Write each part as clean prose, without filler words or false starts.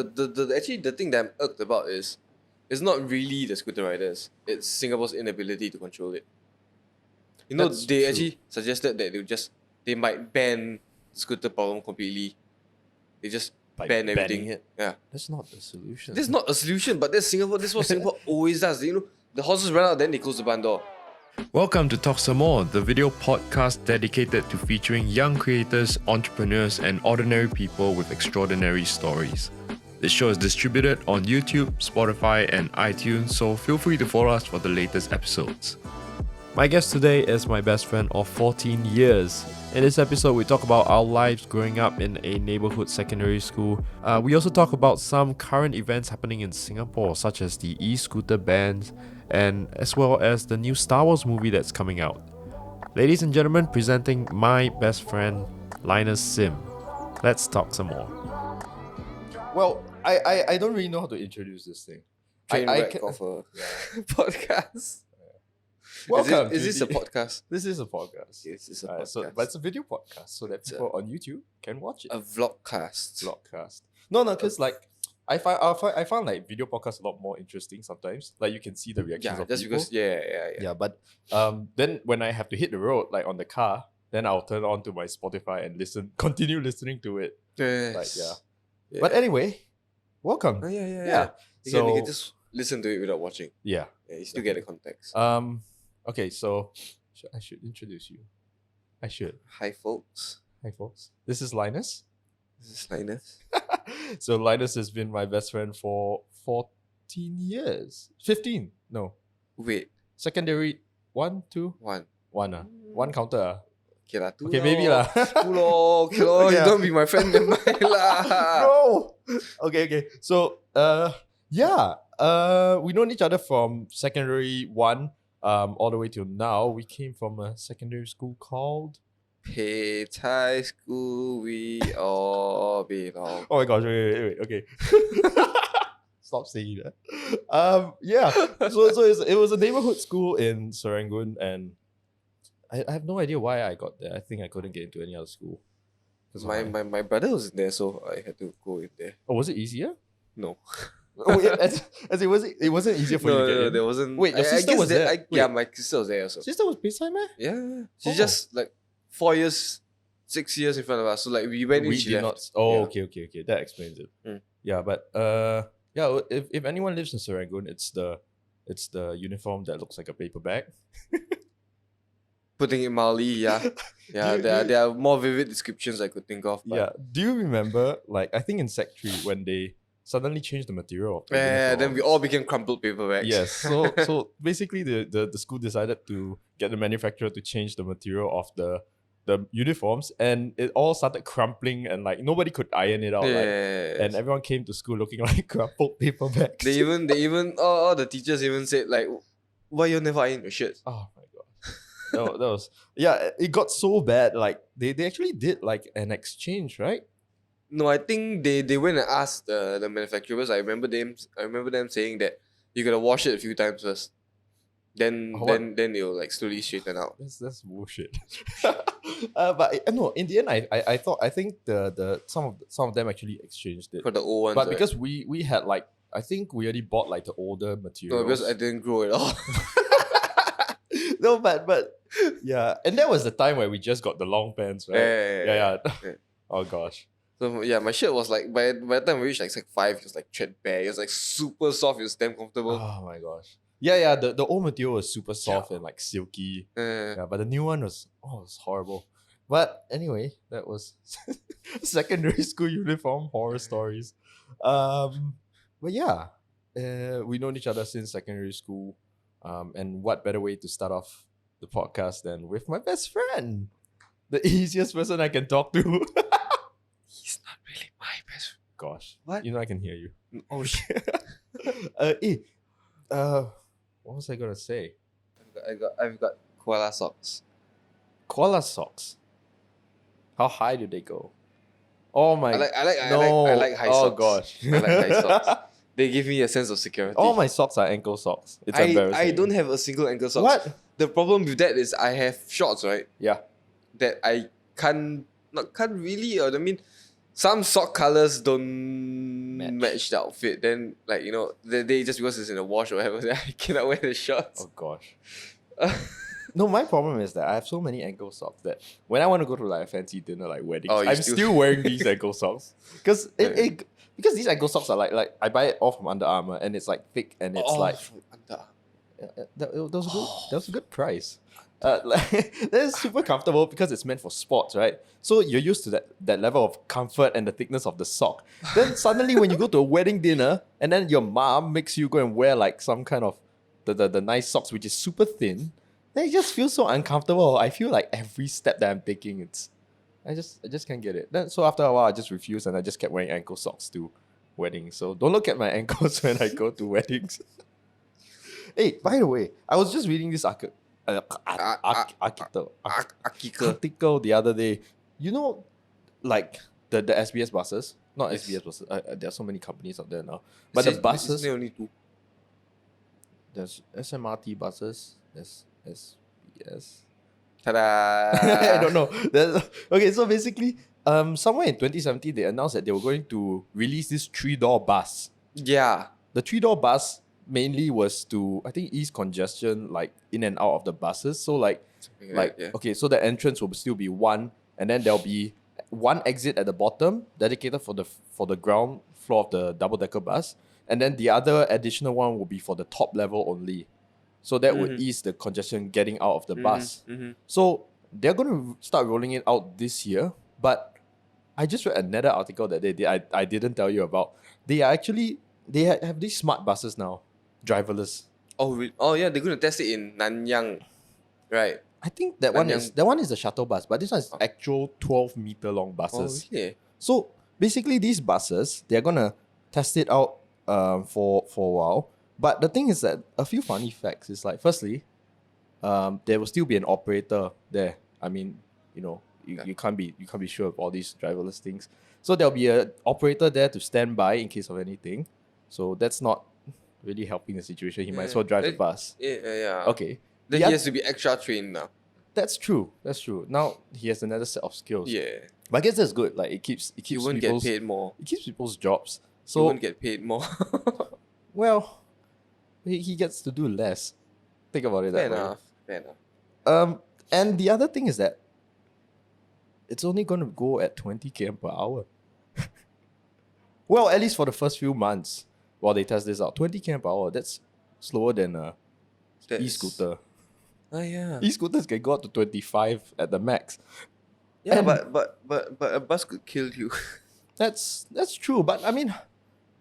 actually the thing that I'm irked about is it's not really the scooter riders. It's Singapore's inability to control it. That's they true. actually suggested that they might ban the scooter problem completely. They just By ban banning everything. it? Yeah. That's not the solution. This is not a solution, but that's Singapore. This is what Singapore always does. The horses run out, then they close the barn door. Welcome to Talk Some More, the video podcast dedicated to featuring young creators, entrepreneurs, and ordinary people with extraordinary stories. This show is distributed on YouTube, Spotify, and iTunes, so feel free to follow us for the latest episodes. My guest today is my best friend of 14 years. In this episode, we talk about our lives growing up in a neighborhood secondary school. We also talk about some current events happening in Singapore, such as the EScooter Ban, and as well as the new Star Wars movie that's coming out. Ladies and gentlemen, presenting my best friend, Linus Sim. Let's talk some more. Well, I don't really know how to introduce this thing. Train I wreck can- of a podcast. Welcome. Is this a the- podcast? This is a podcast. Yes, it's a Alright, podcast. but it's a video podcast, so that people on YouTube can watch it. A vlogcast. Vlogcast. No, because like I find like video podcasts a lot more interesting sometimes. Like you can see the reactions Yeah, of just people. because Yeah, but then when I have to hit the road, like on the car, then I'll turn on to my Spotify and continue listening to it. Yes. Like yeah. Yeah. But anyway, welcome. Oh, yeah. Yeah. You So can just listen to it without watching. yeah. Yeah, you still get the context. Okay, so I should introduce you. I should. Hi, folks. Hi folks. This is Linus. This is Linus. So Linus has been my best friend for 14 years. 15. No. Wait, Secondary 1, 2, one. 1 One counter ah. Okay, lah. Two Okay, lor. maybe lah. Two lor. Okay, lor. Yeah. You don't be my friend, then mine lah. No. Okay. So we known each other from secondary 1 all the way till now. We came from a secondary school called High school, we all belong. Oh my gosh, wait, okay. Stop saying that. So it was a neighborhood school in Serangoon, and I have no idea why I got there. I think I couldn't get into any other school. 'Cause My brother was in there, so I had to go in there. Oh, was it easier? No. Oh, yeah, as it wasn't easier for you to get in. there wasn't. Wait, your sister guess was there? Yeah, my sister was there also. Sister was beside me? Yeah, she's Oh. just like 4 years, 6 years in front of us. So like we went in, We she did left. not. Oh, Yeah. okay. That explains it. Mm. Yeah, but if anyone lives in Serangoon, it's the uniform that looks like a paper bag. Putting it mildly, yeah, yeah. Do you- There are more vivid descriptions I could think of. But Yeah. Do you remember, like, I think in Sec 3 when they suddenly changed the material of the Yeah, then we uniforms? all became crumpled paper bags. Yes. So basically the school decided to get the manufacturer to change the material of the uniforms, and it all started crumpling, and like nobody could iron it out. Like, Yes. and everyone came to school looking like crumpled paper bags. they even all the teachers even said like, why you never iron your shirts? Oh my god. That was yeah, it got so bad. Like they actually did like an exchange, right? No, I think they went and asked the manufacturers. I remember them saying that you gotta wash it a few times first. Then What? then it'll like slowly straighten out. That's bullshit. But no, in the end, I think the some of them actually exchanged it. For the old ones. But right? because we had like, I think we already bought like the older materials. no, because I didn't grow at all. No, but yeah, and that was the time where we just got the long pants, right? Yeah. Yeah. Oh gosh. So yeah, my shirt was like by the time we reached like Sec 5, it was like threadbare. It was like super soft. It was damn comfortable. Oh my gosh. Yeah. The old material was super soft and like silky. Yeah, but the new one was horrible. But anyway, that was secondary school uniform horror stories. But yeah, we known each other since secondary school. And what better way to start off the podcast than with my best friend, the easiest person I can talk to. He's not really my best friend. Gosh, What? You know I can hear you. Oh shit. What was I gonna say? I've got koala socks. Koala socks. How high do they go? Oh my! I like high Oh socks. gosh! I like high socks. They give me a sense of security. All my socks are ankle socks. It's embarrassing. I don't have a single ankle socks. What? The problem with that is I have shorts, right? Yeah. That I can't really, or I mean, some sock colors don't match the outfit. Then like they just because it's in a wash or whatever, I cannot wear the shorts. Oh gosh. No, my problem is that I have so many ankle socks that when I want to go to like a fancy dinner like weddings, Oh, you I'm still wearing these ankle socks because because these ankle socks are like I buy it all from Under Armour and it's like thick and it's like from Under. that was good. That was a good price. Like that's super comfortable because it's meant for sports, right? So you're used to that level of comfort and the thickness of the sock. Then suddenly when you go to a wedding dinner and then your mom makes you go and wear like some kind of the nice socks which is super thin, then it just feels so uncomfortable. I feel like every step that I'm taking, I just can't get it. So after a while I just refused and I just kept wearing ankle socks to weddings. So don't look at my ankles when I go to weddings. Hey, by the way, I was just reading this article the other day. You know, like the SBS buses, not Yes. SBS buses. There are so many companies out there now. But the buses, There only two. there's SMRT buses, there's SBS. Ta-da! I don't know. Okay, so basically, somewhere in 2017, they announced that they were going to release this 3-door bus. Yeah. The 3-door bus mainly was to, I think, ease congestion, like in and out of the buses. So okay, so the entrance will still be one, and then there'll be one exit at the bottom dedicated for the ground floor of the double-decker bus, and then the other additional one will be for the top level only. So that would ease the congestion getting out of the bus. So they're going to start rolling it out this year, but I just read another article that I didn't tell you about. They have these smart buses now, driverless. Oh, oh yeah, they're gonna test it in Nanyang, right? I think that one is the shuttle bus, but this one is actual 12-meter long buses. Oh, yeah. So basically, these buses they're gonna test it out for a while. But the thing is that a few funny facts is like, firstly, there will still be an operator there. I mean, you can't be sure of all these driverless things. So there'll be an operator there to stand by in case of anything. So that's not really helping the situation. He might as well drive the bus. Yeah. Okay. Then he has to be extra trained now. That's true. Now he has another set of skills. Yeah. But I guess that's good. Like it keeps He won't get paid more. It keeps people's jobs. He So won't get paid more. well, he gets to do less. Think about it Fair that way. enough. Fair enough. And the other thing is that it's only going to go at 20 km per hour. Well, at least for the first few months while they test this out. 20 km per hour, that's slower than That's- e-scooter. Oh yeah. E-scooters can go up to 25 at the max. Yeah, And- but a bus could kill you. That's true. But I mean,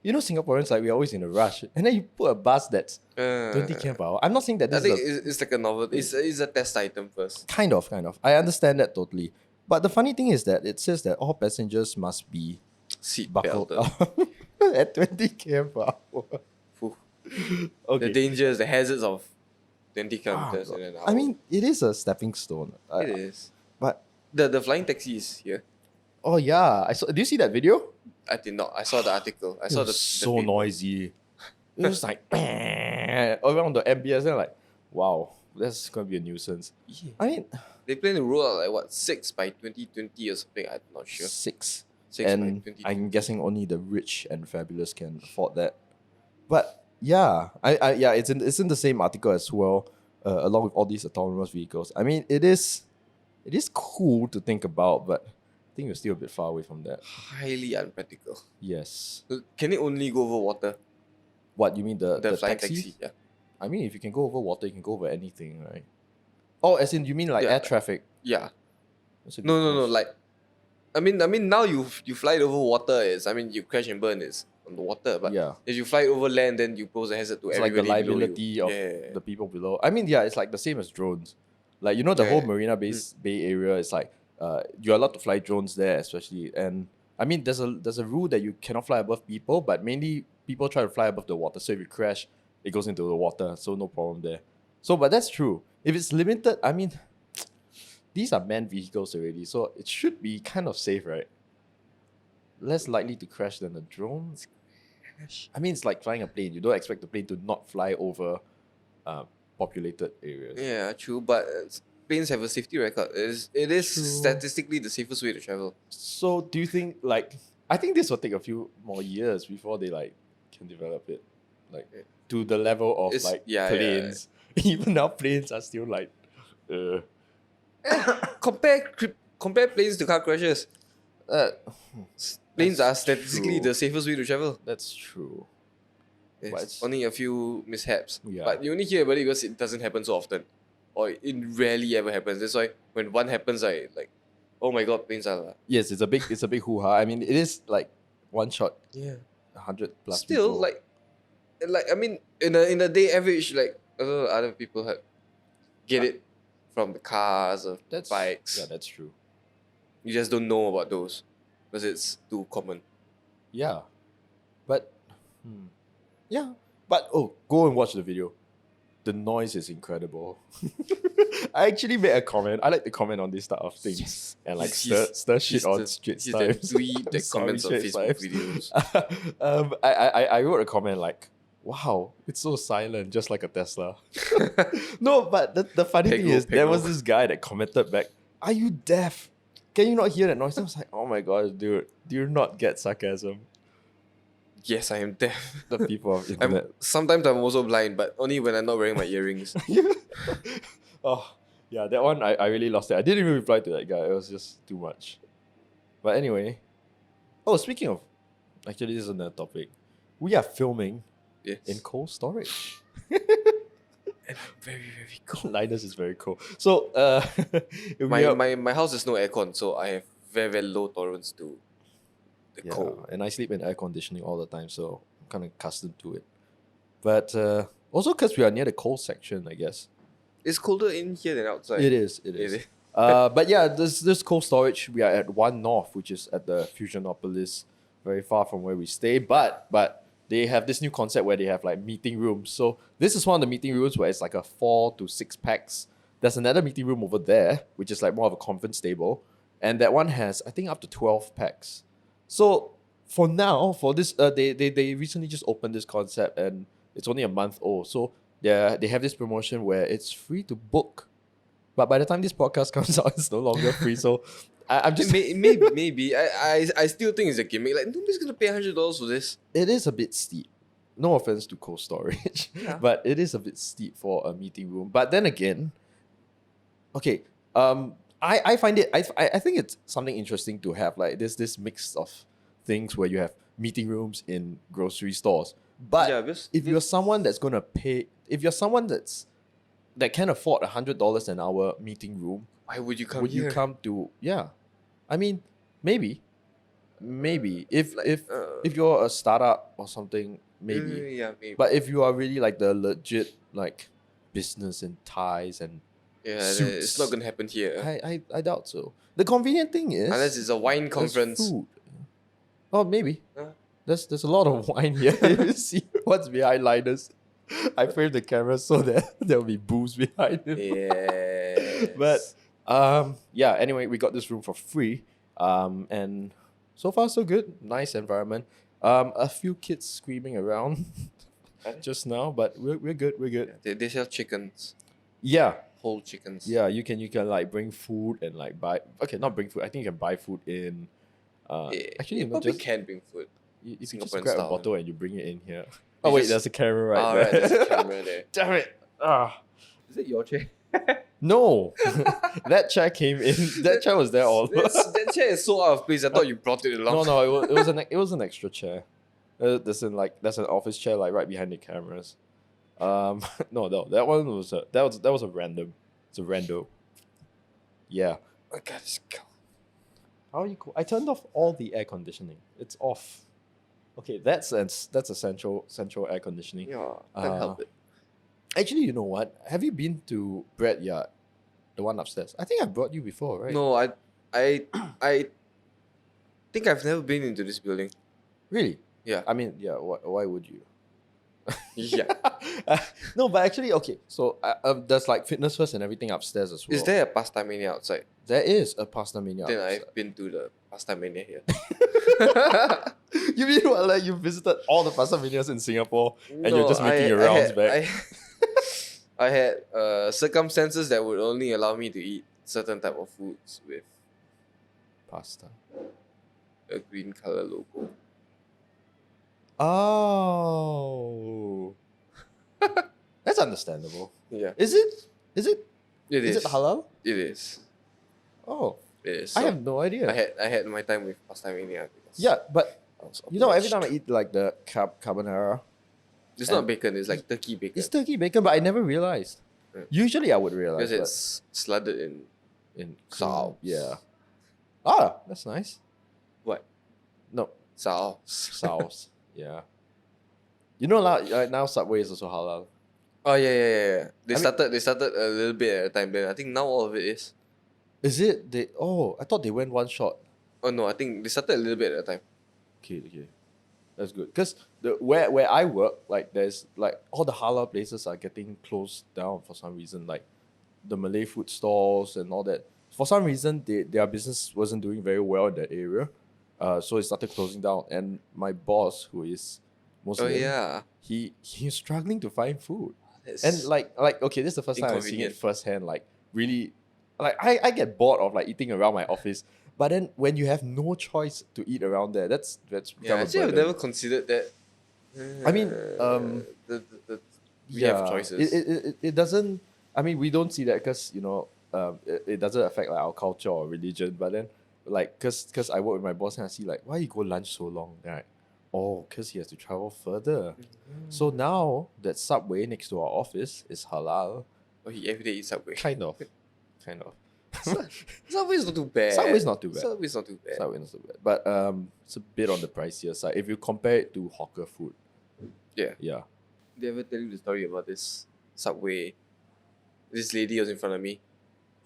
Singaporeans, like, we're always in a rush. And then you put a bus that's 20 km per hour. I'm not saying that I this think is it's like a novel. It's a test item first. kind of. I understand that totally. But the funny thing is that it says that all passengers must be Seat buckled belted. up at 20 km per hour. Phew. Okay. The dangers, the hazards of 20 kilometers in an hour. I mean, it is a stepping stone. it is. But, The flying taxi is here. oh yeah. Do you see that video? I did not. I saw the article. I It saw was the so paper. noisy. It was like around the MBS, and like, wow, that's gonna be a nuisance. Yeah. I mean, They plan to roll out like what 6 by 2020 or something. I'm not sure. 6. 6 And by 2020. I'm guessing only the rich and fabulous can afford that. But yeah, it's in the same article as well, along with all these autonomous vehicles. I mean, it is cool to think about, but I think we're still a bit far away from that. Highly unpractical. Yes. Can it only go over water? What you mean the flying taxi? taxi. Yeah. I mean, if you can go over water, you can go over anything, right? Oh, as in you mean like Yeah. air traffic? Yeah. That's a good No. question. Like, I mean, now you fly it over water. You crash and burn is on the water. But Yeah. if you fly it over land, then you pose a hazard to It's like the everybody below liability you. of Yeah. the people below. I mean, yeah, it's like the same as drones. Like, the whole Yeah. Marina Bay area is like, you're allowed to fly drones there, especially. And I mean, there's a rule that you cannot fly above people, but mainly people try to fly above the water. So if you crash, it goes into the water. So no problem there. So, but that's true. If it's limited, I mean, these are manned vehicles already, so it should be kind of safe, right? Less likely to crash than a drone. I mean, it's like flying a plane. You don't expect the plane to not fly over populated areas. Yeah, true. But planes have a safety record. It is True. statistically the safest way to travel. So do you think I think this will take a few more years before they can develop it to the level of planes. Even now planes are still Compare planes to car crashes. uh, Planes That's are statistically true. the safest way to travel. that's true. But It's it's- only a few mishaps. Yeah. But you only hear about it because it doesn't happen so often. Or it rarely ever happens. That's why when one happens, I like, oh my god, planes are Yes, it's a big hoo-ha. I mean, it is one shot 100 plus still people. like I mean in a day average, like other people have get it from the cars or That's bikes. Yeah, that's true. You just don't know about those because it's too common. Yeah, but yeah, but go and watch the video. The noise is incredible. I actually made a comment. I like to comment on this type of things and stir shit on Straits He's Times. that dweeb that Sorry, comments on Straits Facebook Times. videos. I wrote a comment like, "Wow, it's so silent, just like a Tesla." No, but the funny thing is, there was this guy that commented back, "Are you deaf? Can you not hear that noise?" I was like, "Oh my god, dude, do you not get sarcasm?" Yes, I am deaf. The people of internet. Sometimes I'm also blind, but only when I'm not wearing my earrings. Oh, yeah, that one I really lost it. I didn't even reply to that guy. It was just too much. But anyway. Oh, speaking of, actually, this is another topic. We are filming Yes. in cold storage. And very, very cold. Linus is very cold. So, My house has no aircon, so I have very, very low tolerance to the cold. and I sleep in air conditioning all the time, so I'm kind of accustomed to it. But also because we are near the cold section, I guess. It's colder in here than outside. It is. But yeah, this cold storage. We are at 1 North, which is at the Fusionopolis, very far from where we stay. But they have this new concept where they have like meeting rooms. So this is one of the meeting rooms where it's like a 4 to 6 packs. There's another meeting room over there, which is like more of a conference table, and that one has I think up to 12 packs. So for now, for this, they recently just opened this concept and it's only a month old. So they have this promotion where it's free to book. But by the time this podcast comes out, it's no longer free. So I'm just maybe I still think it's a gimmick. Like nobody's gonna pay $100 for this. it is a bit steep. No offense to cold storage, Yeah. but it is a bit steep for a meeting room. But then again, okay, I find it I think it's something interesting to have like this mix of things where you have meeting rooms in grocery stores. But Yeah, because if you're someone that's gonna pay, if you're someone that can afford $100 an hour meeting room, why would you come would here? you come to? Yeah, I mean, maybe if if you're a startup or something, maybe. Yeah, maybe. But if you are really like the legit like business and ties and Yeah, suits, it's not gonna happen here I doubt so. The convenient thing is unless it's a wine there's conference. food. Oh, maybe. Huh? There's a lot of wine here. You see what's behind Linus. I framed the camera so that there'll be booze behind him. Yes. But yeah, anyway, we got this room for free. And so far so good. Nice environment. A few kids screaming around just now, but we're good. We're good. They sell chickens, Yeah. whole chickens. Yeah, you can like bring food and like buy. Okay, not bring food. I think you can buy food in. Actually, you not probably just can bring food. you just Singaporean grab a style. bottle and you bring it in here. You Oh wait, just- there's a camera right All there. right, there's a camera there. Damn it! Ah, Is it your chair? no, that chair came in. That chair was there all. That chair is so out of place. I thought you brought it along. No, it was an extra chair. That's an office chair like right behind the cameras. No, that one was a random. It's a rando. Yeah. Oh God, it's cold. How are you cool? I turned off all the air conditioning. It's off. Okay, that's central air conditioning. Yeah, can't help it. Actually, you know what? Have you been to Bread Yard, the one upstairs? I think I brought you before, right? No, I think I've never been into this building. Really? Yeah. I mean, yeah. Why would you? Yeah. No, but actually, okay. So there's like Fitness First and everything upstairs as well. Is there a pasta mania outside? There is a pasta mania. Then outside. I've been to the pasta mania here. You mean what? Like you visited all the pasta manias in Singapore and you're just making your rounds back. I had circumstances that would only allow me to eat certain type of foods with Pasta. a green color logo. Oh. That's understandable. Yeah, Is it? Is it? it Is is. it halal? It is. Oh, It is. I So have no idea. I had my time with Pasta Mania because Yeah, but I was you know, every obliged. time I eat like the carbonara, It's and not bacon. It's like turkey bacon. it's turkey bacon, but I never realized. Yeah. Usually I would realize, Because but it's flooded in in sauce. yeah. Ah, that's nice. What? No, Sauce. sauce. Yeah. You know, now Subway is also halal. Oh yeah. They I mean- started a little bit at a time. Then I think now all of it is. Is it? I thought they went one shot. Oh no, I think they started a little bit at a time. Okay. That's good. Because where I work, like there's like all the halal places are getting closed down for some reason. Like the Malay food stalls and all that. For some reason, their business wasn't doing very well in that area. So it started closing down. And my boss, who is Muslim, Oh yeah. he's struggling to find food. That's And like okay, this is the first time I'm seeing it inconvenient. firsthand. Like really, like I get bored of like eating around my office. But then when you have no choice to eat around there, that's Yeah, become a actually I've burden. never considered that. I mean, we have choices. It doesn't. I mean, we don't see that because it doesn't affect like our culture or religion. But then, like, cause I work with my boss and I see like, why you go lunch so long? Then cause he has to travel further. So now that Subway next to our office is halal. Oh, he everyday eats Subway. Kind of. Subway's not too bad. Subway's not too bad. Subway's not too bad. Subway not so bad, but it's a bit on the pricier side if you compare it to hawker food. Yeah. Yeah. Did I ever tell you the story about this Subway? This lady was in front of me,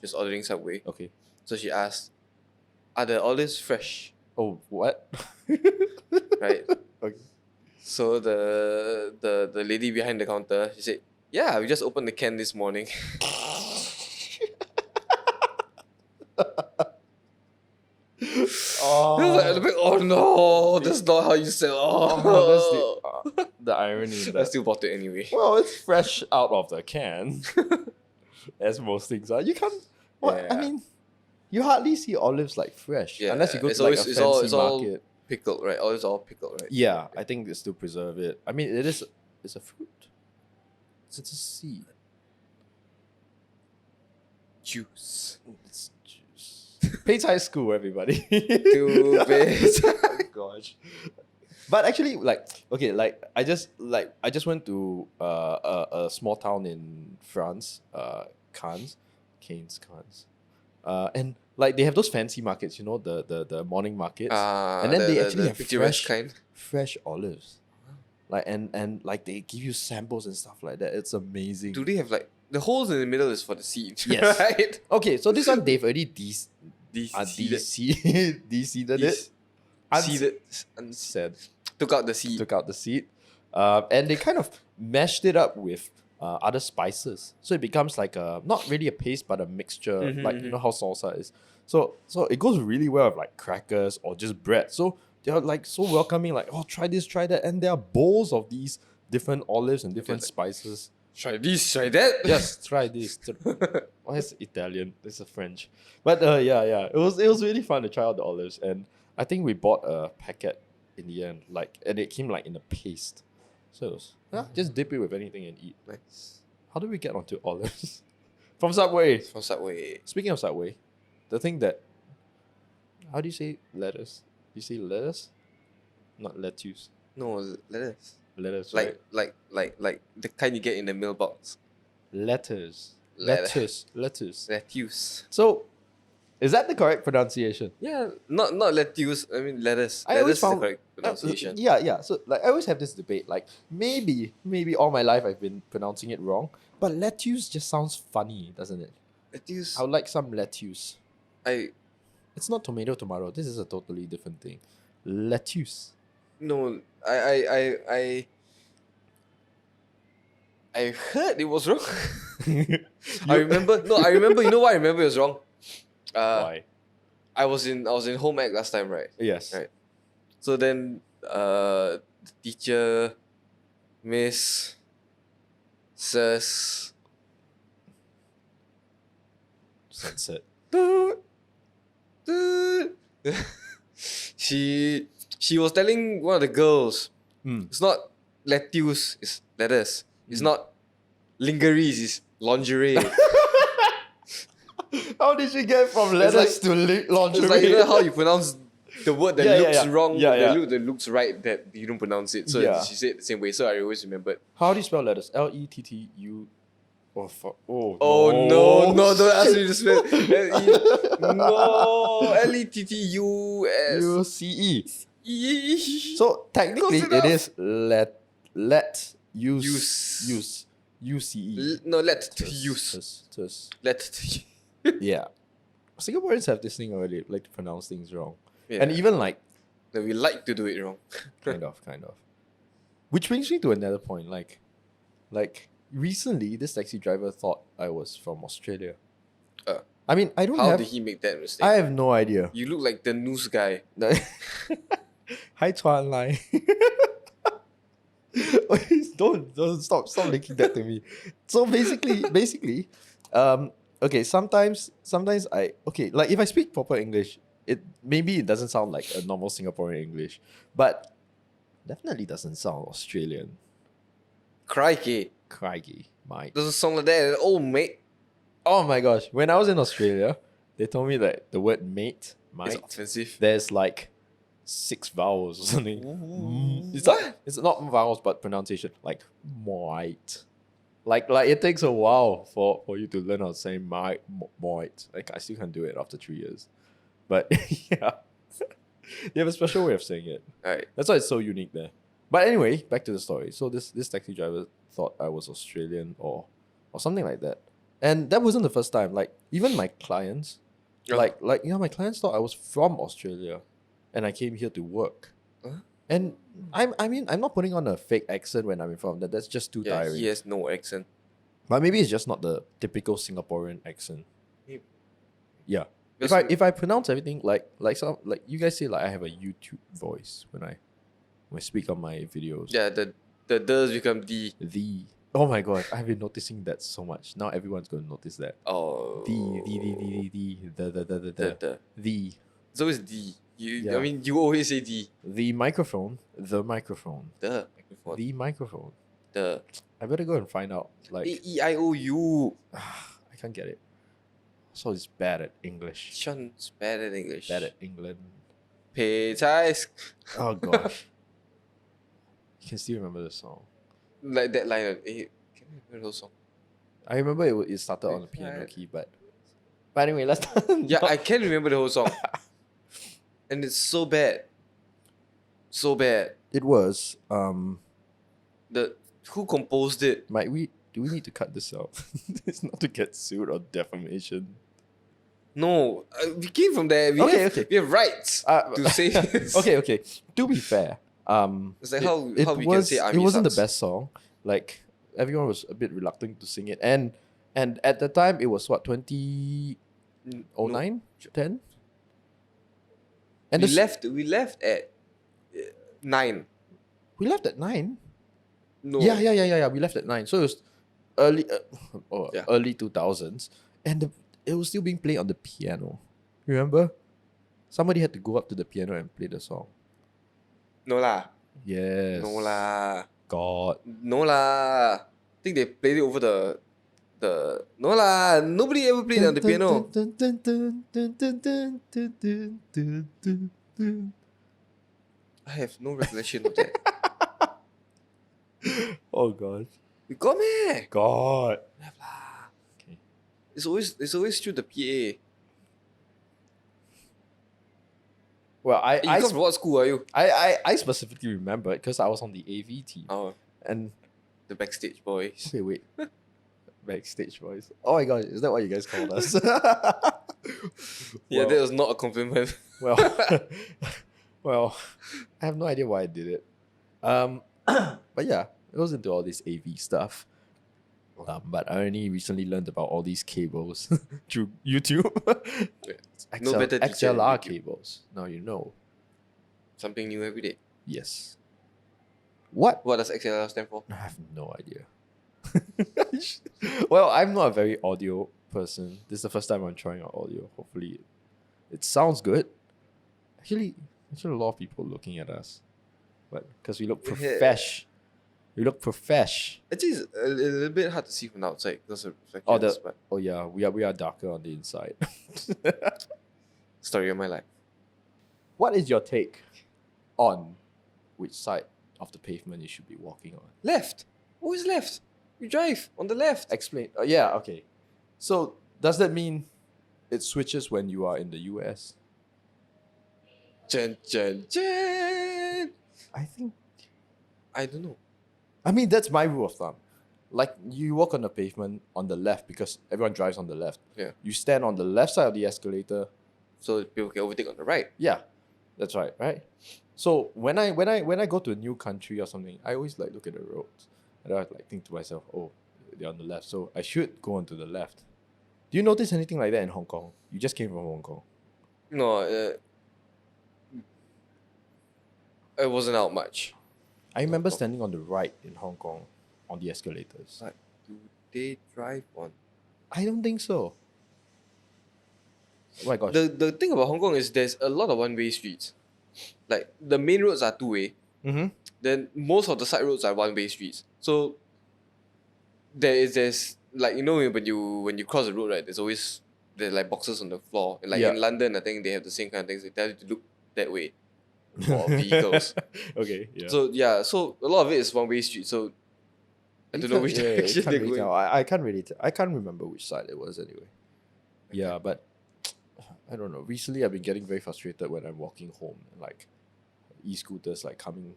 just ordering Subway. Okay. So she asked, "Are the olives fresh?" Oh, what? Right. Okay. So the lady behind the counter, she said, "Yeah, we just opened the can this morning." I was like, oh no, that's not how you sell. Oh, That's the irony. in I That. still bought it anyway. Well, it's fresh out of the can, as most things are. You can't. What I Yeah. mean, you hardly see olives like fresh Yeah, unless you go it's to like always- a it's fancy all- market. Pickled, right? Olives all pickled, right? Yeah, I think it's to preserve it. I mean, it's a fruit. It's a seed. Juice. It's juice. Pace High School, everybody. Stupid. Oh gosh. But actually, like, okay, like I just went to a small town in France, Cannes, and like they have those fancy markets, you know, the morning markets, and then they actually have picturesque fresh olives, like and like they give you samples and stuff like that. It's amazing. Do they have like the holes in the middle is for the seed? Yes. Right. Okay, so this one they've already Seeded. de-seeded it. Seeded. Said Took out the seed. took out the seed, and they kind of mashed it up with other spices, so it becomes like a not really a paste but a mixture, like you know how salsa is. So it goes really well with like crackers or just bread. So they're like so welcoming, like oh try this, try that, and there are bowls of these different olives and different like- spices. Try this, try that. Yes, try this. Oh, it's Italian. This is French. But yeah. It was really fun to try out the olives, and I think we bought a packet in the end, like, and it came like in a paste. So it was, just dip it with anything and eat. Nice. How do we get onto olives? From Subway. From Subway. Speaking of Subway, the thing that, how do you say lettuce? You say lettuce, not lettuce. No, lettuce. Lettuce, Like the kind you get in the mailbox. right? Lettuce. Lettuce. Lettuce. Lettuce. So, is that the correct pronunciation? Yeah, not lettuce. I mean lettuce. I always Lettuce is the found- correct pronunciation. Yeah. So like I always have this debate. Like maybe all my life I've been pronouncing it wrong, but lettuce just sounds funny, doesn't it? Lettuce. I would like some lettuce. I It's not tomato. This is a totally different thing. Lettuce. no. I heard it was wrong. I remember. No, I remember. You know why I remember it was wrong? Why? I was in home ec last time, right? Yes. Right. So then, the teacher, Miss, Sus, Sunset. She was telling one of the girls, it's not lettuce, it's lettuce. It's not lingeries, it's lingerie. How did she get from lettuce to lingerie? It's like, you know how you pronounce the word that looks wrong, that looks right, that you don't pronounce it. So she said it the same way. So I always remembered. How do you spell lettuce? Lettu. Oh no, don't ask me to spell. No, Lettuce. So technically it is use. UCE. No, let use. Let. Yeah. Singaporeans have this thing already, like to pronounce things wrong. Yeah. And even like No, we like to do it wrong. kind of. Which brings me to another point. Like recently this taxi driver thought I was from Australia. I mean, I don't How have did he make that mistake? I have no idea. You look like the news guy. Hi Chuan Lai. Don't stop linking that to me. So basically, okay, sometimes like if I speak proper English, it doesn't sound like a normal Singaporean English, but definitely doesn't sound Australian. Crikey. Mate. Doesn't sound like that at all, mate. Oh my gosh. When I was in Australia, they told me that the word mate, It's offensive. there's like 6 vowels or something. It's not vowels but pronunciation. Like mate. Like it takes a while for you to learn how to say mate. Like I still can't do it after 3 years. But yeah. They have a special way of saying it. Alright. That's why it's so unique there. But anyway, back to the story. So this taxi driver thought I was Australian or something like that. And that wasn't the first time. Like even my clients, my clients thought I was from Australia, and I came here to work. And I'm not putting on a fake accent when I'm in front of them. That's just too tiring. He has no accent. But maybe it's just not the typical Singaporean accent. Maybe. Yeah. Because If I pronounce everything like you guys say, like I have a YouTube voice when I speak on my videos. Yeah, the does become the. Oh my god, I've been noticing that so much. Now everyone's going to notice that. Oh. The. It's always the. Yeah. I mean, you always say the. The microphone. The microphone. The microphone. The. I better go and find out. Like A-E-I-O-U. I can't get it. So it's bad at English. Sean's bad at English. Bad at England. Pay ties. Oh gosh. You can still remember the song. Like that line. Can you remember the song? I remember it started on the piano key, but anyway, let's Yeah, I can remember the whole song. And it's so bad. So bad. It was. Who composed it? Do we need to cut this out? It's not to get sued or defamation. No, we came from there. We have rights to say this. Okay. To be fair, it's like how we can say Army it wasn't sucks. the best song. Like everyone was a bit reluctant to sing it, and at the time it was what 2009, 10. And We left at 9. We left at 9. No. Yeah. We left at 9. So it was early 2000s, and it was still being played on the piano. Remember? Somebody had to go up to the piano and play the song. No lah. Yes. No lah. God. No lah. I think they played it over the. No lah. Nobody ever played it on the piano. I have no recollection of that. Oh God. We got me. God. Have lah. Okay. It's always through the PA. Well, You come from what school are you? I specifically remember it because I was on the AV team. Oh, And the backstage boys. okay, wait. Backstage boys. Oh my God, is that what you guys called us? Yeah, that was not a compliment. Well, well, I have no idea why I did it. But yeah, it was into all this AV stuff. But I only recently learned about all these cables through YouTube. No better teacher than XLR YouTube. cables. Now you know. Something new every day. Yes. What? What does XLR stand for? I have no idea. Well, I'm not a very audio person. This is the first time I'm trying out audio. Hopefully, it sounds good. Actually, a lot of people looking at us, but because we look profesh, Actually, it's a little bit hard to see from the outside because of Oh, reflections, but yeah, we are darker on the inside. story of my life. What is your take on which side of the pavement you should be walking on? Left. Always left. You drive on the left. Explain. Yeah, okay. So does that mean it switches when you are in the US? Chen, chen, chen. I think. I don't know. I mean, that's my rule of thumb. Like, you walk on the pavement on the left because everyone drives on the left. Yeah. You stand on the left side of the escalator. So people can overtake on the right. Yeah, that's right, right? So when I go to a new country or something, I always like look at the roads. And I like think to myself, oh, they're on the left, so I should go on to the left. Do you notice anything like that in Hong Kong? You just came from Hong Kong. No, it wasn't out much. I remember standing on the right in Hong Kong on the escalators. But do they drive on? I don't think so. Oh my gosh. The thing about Hong Kong is there's a lot of one-way streets. Like, the main roads are two-way. Mm-hmm. Then most of the side roads are one-way streets. So there's like, you know, when you cross the road, right, there's like boxes on the floor. Like Yeah. in London, I think they have the same kind of things. They tell you to look that way for vehicles. Okay, yeah. So a lot of it is one-way street. So I don't know which direction they're going. I can't really I can't remember which side it was anyway. Yeah, but I don't know. Recently I've been getting very frustrated when I'm walking home. Like e-scooters like coming,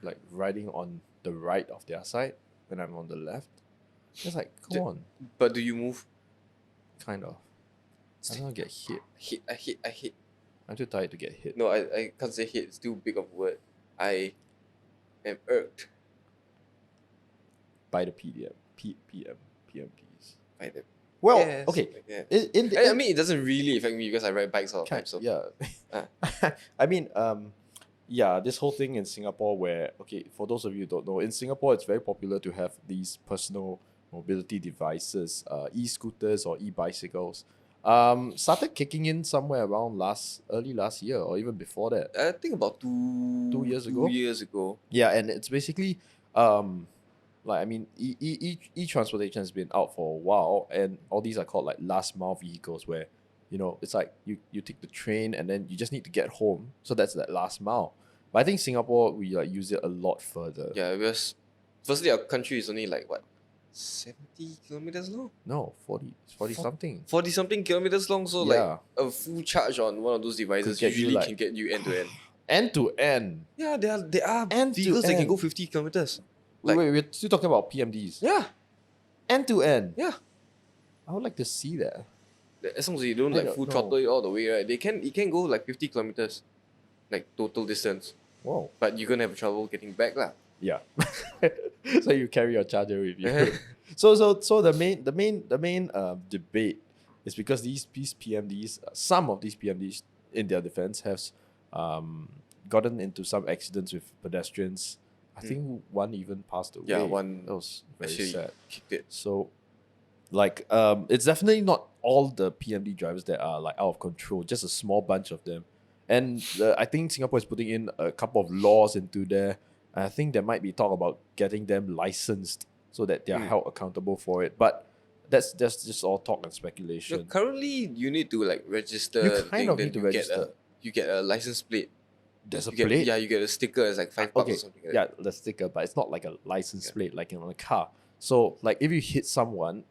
like riding on the right of their side when I'm on the left. It's like, come on. But do you move? Kind of. I don't want to get hit. I hit. I'm too tired to get hit. No, I can't say hit. It's too big of a word. I am irked By the PMPs. by the. Well, Yeah, okay. something like that. In I mean, it doesn't really affect me because I ride bikes all the time. So yeah. I mean, yeah, this whole thing in Singapore where, okay, for those of you who don't know, in Singapore it's very popular to have these personal mobility devices, e-scooters or e-bicycles. Started kicking in somewhere around early last year or even before that. I think about 2 years ago? 2 years ago. Yeah, and it's basically like, I mean, e-transportation has been out for a while, and all these are called like last mile vehicles where, you know, it's like you take the train and then you just need to get home. So that's that last mile. But I think Singapore, we like use it a lot further. Yeah, because firstly, our country is only like what, 70 kilometers long? No, 40 something. 40 something kilometers long. So Yeah. like a full charge on one of those devices Could get you, usually like- can get you end to end. End to end. Yeah, there are End to vehicles that can end. go 50 kilometers. Wait, Like- we're still talking about PMDs. Yeah, End to end. yeah. I would like to see that. As long as you don't I like don't full know. throttle it all the way, right? It can go like 50 kilometers, like total distance. Whoa. But you're gonna have trouble getting back, lah. Yeah. So you carry your charger with you. So the main debate is because these PMDs, some of these PMDs, in their defense, have gotten into some accidents with pedestrians. I think one even passed away. Yeah, one That was very actually sad. kicked it. So, like, it's definitely not all the PMD drivers that are like out of control. Just a small bunch of them, and I think Singapore is putting in a couple of laws into there. And I think there might be talk about getting them licensed so that they are held accountable for it. But that's just all talk and No, speculation. currently, you need to like register. You the kind thing, of then need to you register. you get a license plate. There's a You get, plate. Yeah, you get a sticker. It's like $5 Okay. or something. Like Yeah, that. the sticker, but it's not like a license Yeah. plate like on a car. So like if you hit someone,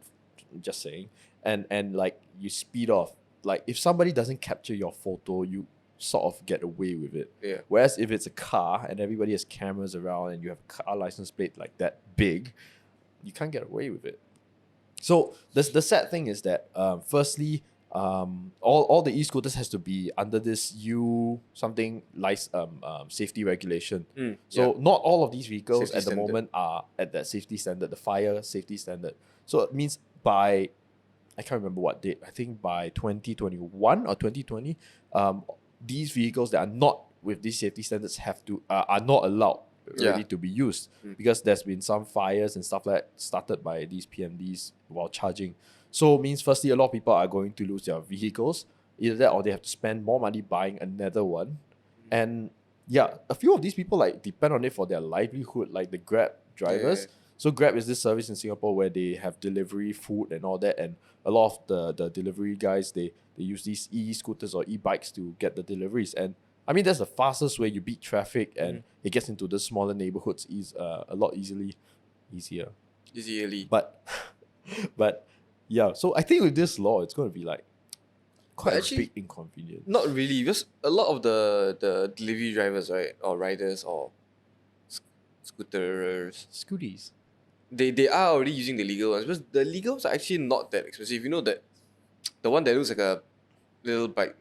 just saying, and like you speed off, like if somebody doesn't capture your photo, you sort of get away with it. Yeah. Whereas if it's a car and everybody has cameras around and you have a car license plate like that big, you can't get away with it. So the sad thing is that firstly, all the e-scooters has to be under this safety regulation. So not all of these vehicles Safety at the standard. moment are at that safety standard, the fire safety standard. So it means by, I can't remember what date, I think by 2021 or 2020, these vehicles that are not with these safety standards are not allowed really to be used because there's been some fires and stuff like that started by these PMDs while charging. So it means firstly, a lot of people are going to lose their vehicles, either that or they have to spend more money buying another one. And yeah, a few of these people like depend on it for their livelihood, like the Grab drivers. Yeah. So Grab is this service in Singapore where they have delivery, food and all that, and a lot of the delivery guys they use these e-scooters or e-bikes to get the deliveries. And I mean that's the fastest way you beat traffic, and it gets into the smaller neighborhoods a lot easier. Easily. But but yeah, so I think with this law it's gonna be like quite But actually, a big inconvenience. Not really, because a lot of the delivery drivers, right, or riders or scooterers, Scooties. they are already using the legal ones, because the legal ones are actually not that expensive. You know that the one that looks like a little bike.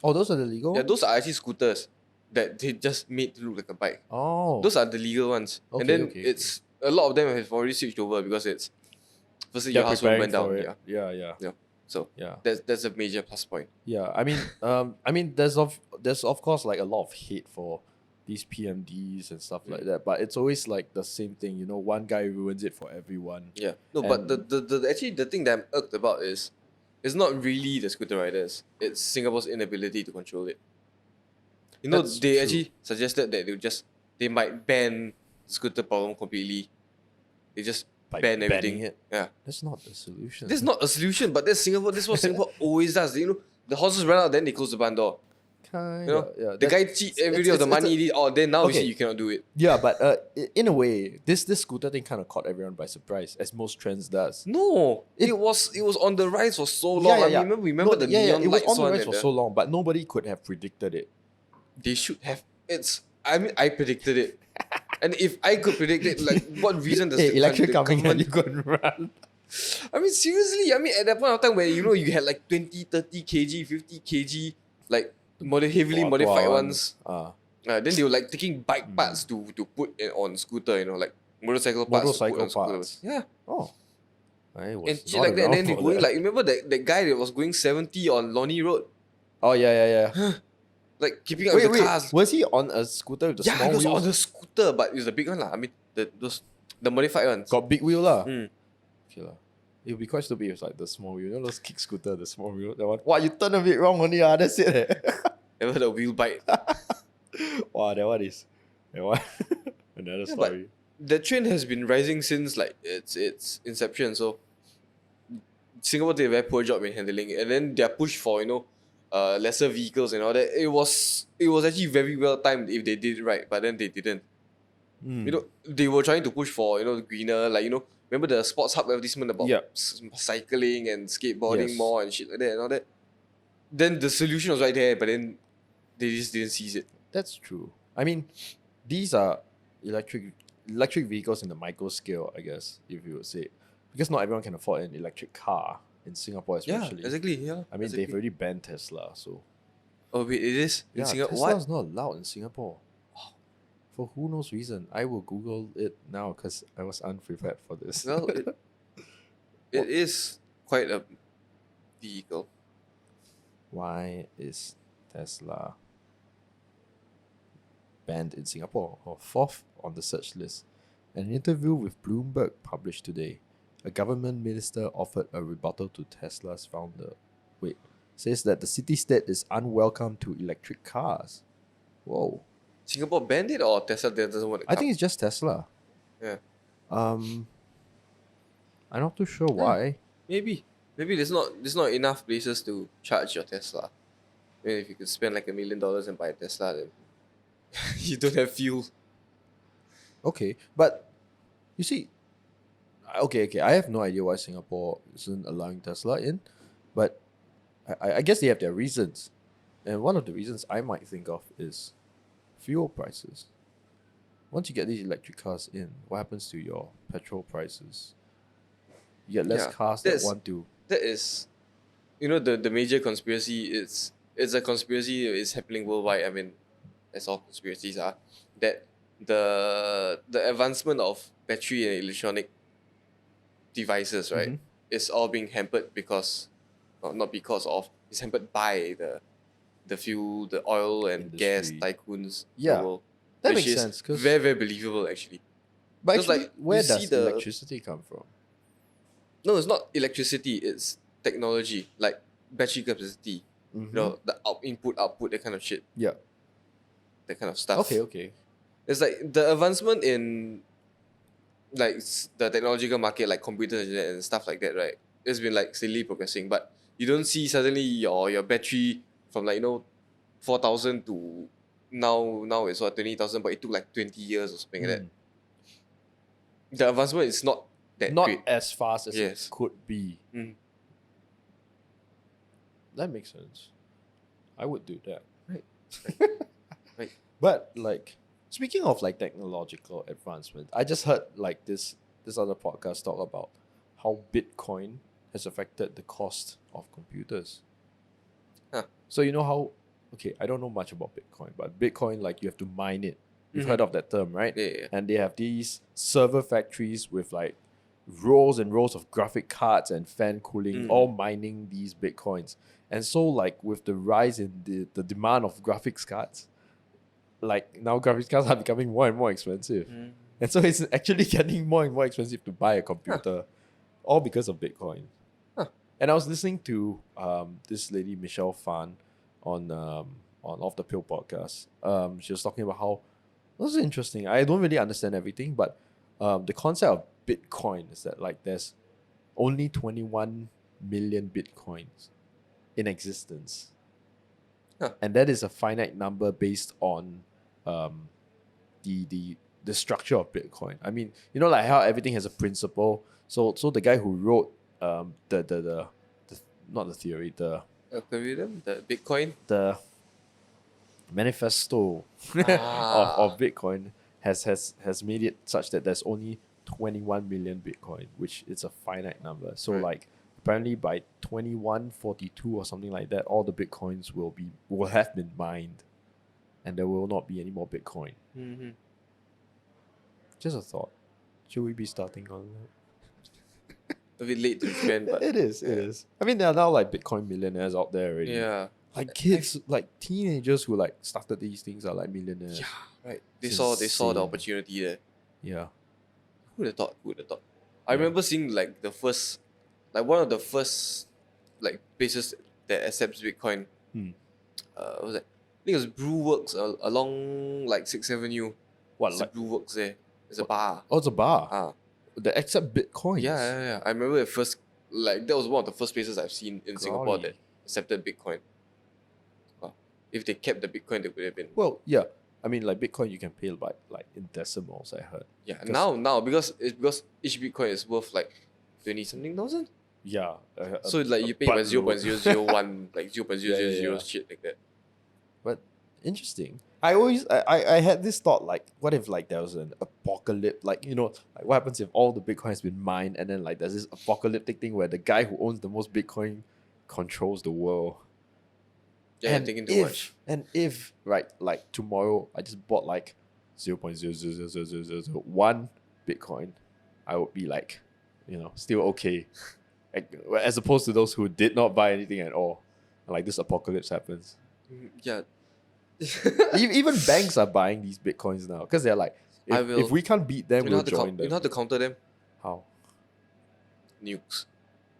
Oh, those are the legal Yeah, ones? those are actually scooters that they just made to look like a bike. Oh. Those are the legal ones. Okay, and then okay, it's a lot of them have already switched over because it's firstly They're your household preparing went down. for it. Yeah. Yeah. So Yeah. that's a major plus point. Yeah. I mean there's of course like a lot of hate for these PMDs and stuff like that, but it's always like the same thing, you know, one guy ruins it for everyone. Yeah. No, but And- the actually the thing that I'm irked about is it's not really the scooter riders. It's Singapore's inability to control it. You know, That's they true. actually suggested that they might ban scooter problem completely. They just By ban banning everything. it. Yeah. That's not the solution. This is not a solution, but that's Singapore. This is what Singapore always does. You know, the horses run out, then they close the barn door. kind You know, yeah. the guy cheat every day of the money. Then now you okay. see you cannot do it. Yeah, but in a way, this scooter thing kind of caught everyone by surprise, as most trends does. No, It- it was on the rise for so long. I remember the neon It was lights on the one rise and for the- so long, but nobody could have predicted it. They should have. I predicted it, and if I could predict it, like what reason does Hey, the electric the coming and you government? couldn't run. I mean, seriously. I mean, at that point of time where you had like 20, 30 kg, 50 kg, like heavily Tua- modified tua ones. Then they were like taking bike Mm. parts to put on scooter. You know, like motorcycle parts. to put Motorcycle on scooter. parts. Yeah, Oh, I was and shit not like that. And then around they for going that. like remember that guy that was going 70 on Lonnie Road, Oh yeah. like keeping up with the cars. Was he on a scooter with the Yeah, small it was wheels? on the scooter, but it was the big one lah. I mean, the modified ones. Got big wheel lah. Mm. Okay lah. It would be quite stupid if it's like the small wheel. You know those kick scooter, the small wheel. That one. Wow, you turn a bit wrong only. That's it. Ever the wheel bite. Wow, that one is another Yeah, but- story. The trend has been rising since like its inception. So Singapore did a very poor job in handling it, and then their push for lesser vehicles and all that. It was actually very well timed if they did it right, but then they didn't. Mm. You know, they were trying to push for greener, like remember the sports hub advertisement about Yeah. cycling and skateboarding Yes. more and shit like that and all that. Then the solution was right there, but then they just didn't seize it. That's true. I mean, these are electric vehicles in the micro scale, I guess, if you would say. Because not everyone can afford an electric car in Singapore, especially. Yeah, exactly. Yeah. I mean, exactly. they've already banned Tesla, so. Oh wait, it is in Yeah, Singapore. Tesla What? is not allowed in Singapore. For who knows reason. I will Google it now because I was unprepared for this. Well, it is quite a vehicle. Why is Tesla banned in Singapore or fourth on the search list? An interview with Bloomberg published today. A government minister offered a rebuttal to Tesla's founder. Says that the city-state is unwelcome to electric cars. Whoa. Singapore banned it, or Tesla doesn't want to I come? think it's just Tesla. Yeah. I'm not too sure why. Maybe there's not enough places to charge your Tesla. I mean, if you could spend like $1 million and buy a Tesla, then you don't have fuel. Okay, but you see, okay, I have no idea why Singapore isn't allowing Tesla in, but I guess they have their reasons. And one of the reasons I might think of is fuel prices. Once you get these electric cars in, what happens to your petrol prices? You get less Yeah, cars that that's- want to. That is, the major conspiracy. It's a conspiracy. It's happening worldwide. I mean, as all conspiracies are, that the advancement of battery and electronic devices, right, Mhm. is all being hampered because, not because of, it's hampered by the fuel, the oil and gas Industry. tycoons. in the Yeah, world, That which makes is sense. Cause, very very believable actually. but 'cause, actually, like, where you see does the- electricity come from? No, it's not electricity. It's technology, like battery capacity. Mhm. You know, the input, output, that kind of shit, Yeah. that kind of stuff. Okay. It's like the advancement in like the technological market, like computers and stuff like that, right? It's been like steadily progressing, but you don't see suddenly your battery from like 4,000 to now it's what 20,000, but it took like 20 years or something like that. Mm. The advancement is not that Not great. as fast as Yes. it could be. Mm. That makes sense. I would do that. Right. But like speaking of like technological advancement, I just heard like this other podcast talk about how Bitcoin has affected the cost of computers. Huh. So you know how I don't know much about Bitcoin, but Bitcoin, like, you have to mine it. You've Mhm. heard of that term, right? Yeah. And they have these server factories with like rows and rows of graphic cards and fan cooling, Mm. all mining these Bitcoins. And so like with the rise in the demand of graphics cards, like now graphics cards are becoming more and more expensive. Mm. And so it's actually getting more and more expensive to buy a computer, all because of Bitcoin. Huh. And I was listening to this lady Michelle Fan on Off the Pill podcast. She was talking about how this is interesting. I don't really understand everything, but the concept of Bitcoin is that like there's only 21 million Bitcoins in existence. Huh. And that is a finite number based on the structure of Bitcoin. I mean, you know, like how everything has a principle. So the guy who wrote the not the theory, the Algorithm, the Bitcoin. manifesto Ah. of Bitcoin has made it such that there's only 21 million Bitcoin, which is a finite number. So Right. like apparently by 2142 or something like that, all the Bitcoins will have been mined, and there will not be any more Bitcoin. Mm-hmm. Just a thought. Should we be starting on that? A bit late to the trend, but It is. I mean, there are now like Bitcoin millionaires out there already. yeah, Like kids, like teenagers who like started these things are like millionaires. right. They It's saw the insane. opportunity there. Yeah. Who'd have thought? I Yeah. remember seeing like one of the first like places that accepts Bitcoin. Hmm. What was that? I think it was Brewworks along like 6th Avenue. What, There's like, a Brewworks there. There's a bar. oh, it's a bar. Ah, They accept Bitcoins. yeah. I remember at first, like that was one of the first places I've seen in Singapore Golly. that accepted Bitcoin. Wow. If they kept the Bitcoin, they would have been. Well, yeah. I mean, like Bitcoin, you can pay by like in decimals. I heard. Yeah, Because- now because each Bitcoin is worth like 20 something thousand. Yeah. So like you pay by 0.001 like 0.000 Yeah. shit like that. But interesting. I had this thought, like, what if like there was an apocalypse, like, you know, like what happens if all the Bitcoin has been mined and then like there's this apocalyptic thing where the guy who owns the most Bitcoin controls the world. Yeah, and thinking too if, much. And if right, like tomorrow I just bought like 0.00001 Bitcoin, I would be like, you know, still okay. Like, as opposed to those who did not buy anything at all. Like this apocalypse happens. Yeah. Even banks are buying these Bitcoins now because they're like, if we can't beat them, You know we'll how to join them. you know how to counter them? How? Nukes.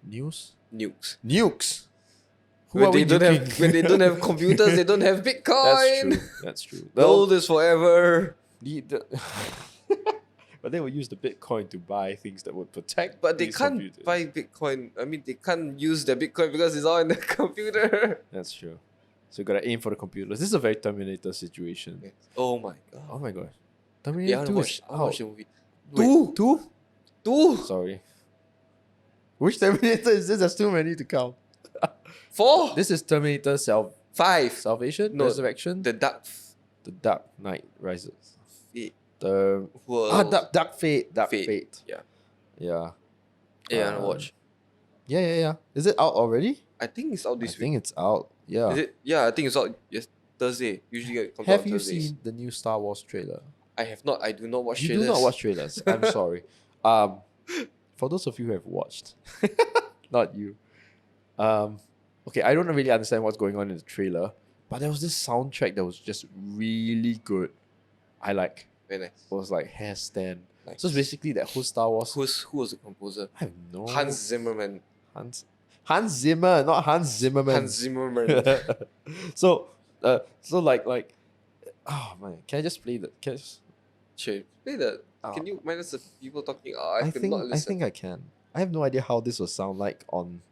News? Nukes. Nukes. Who When are we they don't have nuking? when they don't have computers, they don't have Bitcoin. That's true. Gold is forever. But they will use the Bitcoin to buy things that would protect. But they these can't computers. buy Bitcoin. I mean, they can't use the Bitcoin because it's all in the computer. That's true. So you gotta aim for the computers. This is a very Terminator situation. Oh my god. Oh my gosh. Yeah, Terminator I 2 want is to watch out. the movie. Wait, two? Two. Sorry. Which Terminator is this? There's too many to count. 4. This is Terminator 5. Salvation? No, Resurrection? The Dark The Dark Knight Rises. Fate. The World. Dark Fate. Dark Fate. Fate. Yeah. Yeah. Yeah, I want to watch. Yeah. Is it out already? I think it's out I this week. think it's out. Yeah. Is it? Yeah, I think it's out. Yes, Thursday. Usually it comes out Have on you Thursdays. seen the new Star Wars trailer? I have not. I do not watch You trailers. do not watch trailers. I'm sorry. For those of you who have watched, not you. Okay, I don't really understand what's going on in the trailer, but there was this soundtrack that was just really good. I like. Very nice. It was like hair stand. Nice. So it's basically that whole Star Wars. Who was the composer? I have no. Hans Zimmerman. Hans Zimmer, not Hans Zimmerman. Hans Zimmerman. So like, oh man, can I just play the? Can I just, Sure. Play the. Oh. Can you minus the people talking? Oh, I could think not listen. I think I can. I have no idea how this will sound like on.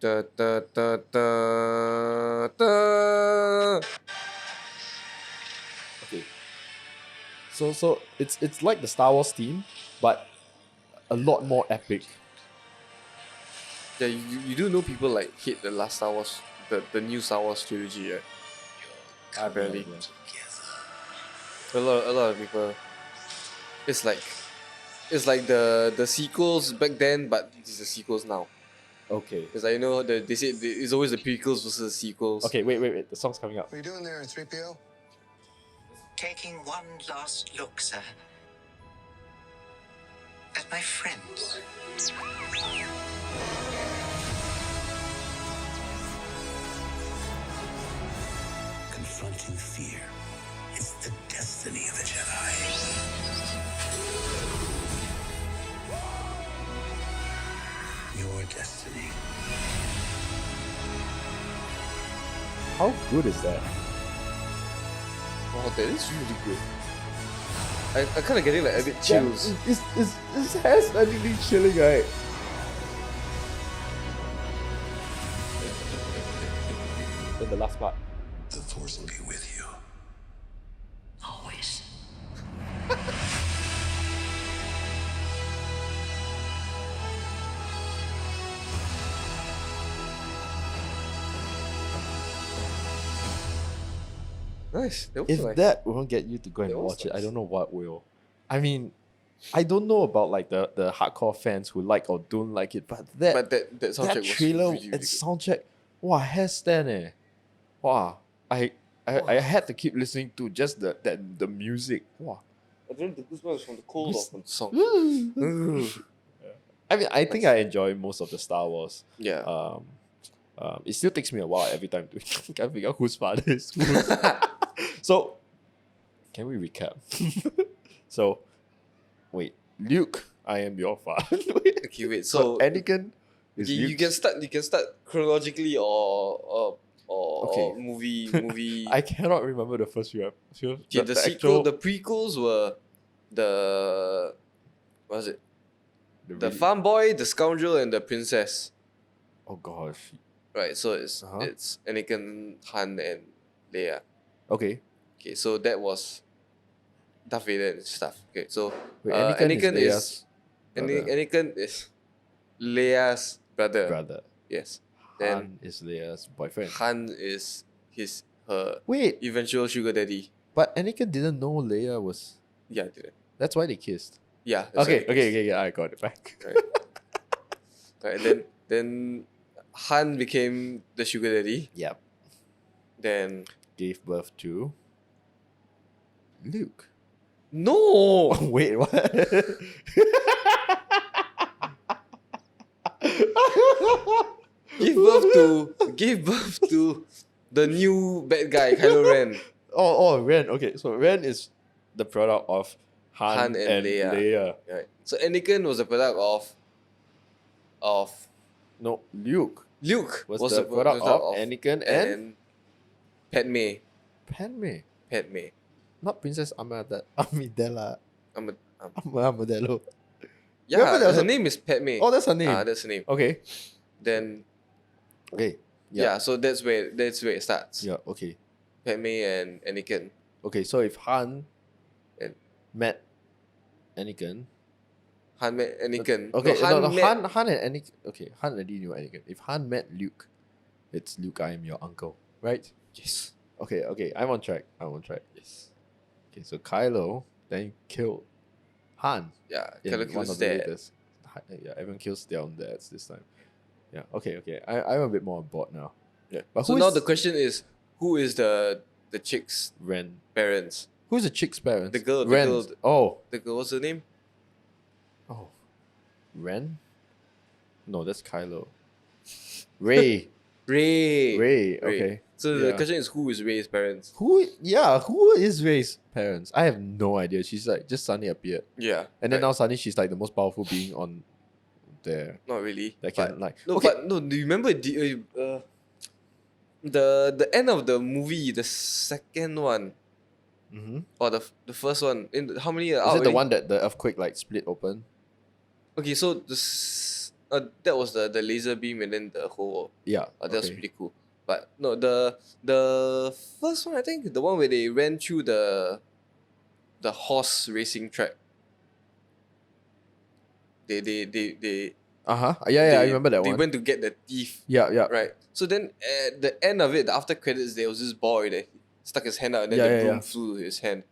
Da, da, da, da, da. Okay. So it's like the Star Wars theme, but a lot more epic. Yeah, you do know people like hate the last Star Wars, the new Star Wars trilogy, right? Apparently. A lot of people. It's like the sequels back then, but it's the sequels now. Okay. Because I know they say it's always the prequels versus the sequels. Okay, wait. The song's coming up. What are you doing there, 3PO? Taking one last look, sir, at my friends. Confronting fear is the destiny of a Jedi. Your destiny. How good is that? Oh, that is really good. I kind of getting like a bit chills. His hair's suddenly chilling, right? Then the last part. The Force will be with you. Always. Nice. That was If nice. that won't get you to go and That was watch it, I nice. don't know what will. I mean, I don't know about like the hardcore fans who like or don't like it, but But that soundtrack that was trailer really, really and good. soundtrack, wow, hair stand eh. Wow. I had to keep listening to just the music. Wow. I don't know if the goosebumps was from the cold or from the song. I mean, I think I enjoy most of the Star Wars. Yeah. It still takes me a while every time to can't figure out whose father is who. So, can we recap? So, wait, Luke, I am your father. Okay, wait. So Anakin is you can start chronologically or Okay. movie. I cannot remember the first few episodes. Okay, the sequel, the prequels were the what was it? The farm boy, the scoundrel, and the princess. Oh gosh. Right. So it's Uh-huh. it's Anakin, Han, and Leia. Okay. Okay, so that was Darth Vader and stuff. Okay, so Wait, Anakin Leia's brother. Anakin is Leia's brother. brother. Yes. Then Han is Leia's boyfriend. Han is her Wait, eventual sugar daddy. but Anakin didn't know Leia was. Yeah, I did. That's why they kissed. Yeah. that's Okay, right. okay, I got it back. Right. Then Han became the sugar daddy. Yep. Then Gave birth to Luke. no. Wait, what? Gave birth to the new bad guy Kylo Ren. Oh, Ren. Okay, so Ren is the product of Han, Han and Leia. Right. So Anakin was a product of No, Luke Luke was the product of Anakin and and Padme. Padme. Not Princess Amidala. I'm a, Amadello. yeah, Remember there was her a- name is Padme. Oh, that's her name. That's her name. Okay. Then Okay. yeah, so that's where it starts. Yeah, okay. Padme and Anakin. Okay, so if Han And- met Anakin. Han met Anakin. Okay, no, Han met, Han and Anakin. Okay, Han already knew Anakin. If Han met Luke, it's Luke, I am your uncle. Right? Yes. Okay, I'm on track. Yes. Okay, so Kylo then killed Han Yeah, in Kylo one kills of the dad. latest. Yeah, everyone kills their own dads this time. Yeah, okay. I'm a bit more on board now. Yeah. But So who now is- the question is, who is the chick's Ren. parents? Who's the chick's parents? The girl- the Ren. girl- Oh. The girl, what's her name? Oh. Ren? No, that's Kylo. Ray. Ray. Ray. Okay. So the Yeah. question is, who is Ray's parents? Who is Ray's parents? I have no idea. She's like just suddenly appeared. Yeah. And then right. now suddenly she's like the most powerful being on there. Not really. That but, can like no, okay. but no. Do you remember the end of the movie, the second one Mm-hmm. or the first one? In how many? Is it the one that the earthquake like split open? Okay, so that was the laser beam and then the whole. Yeah. That was pretty cool. But no, the first one, I think the one where they ran through the horse racing track. They Yeah, I remember that They one. went to get the thief. Yeah. Right. So then at the end of it, the after credits, there was this boy that stuck his hand out and then the broom flew to his hand.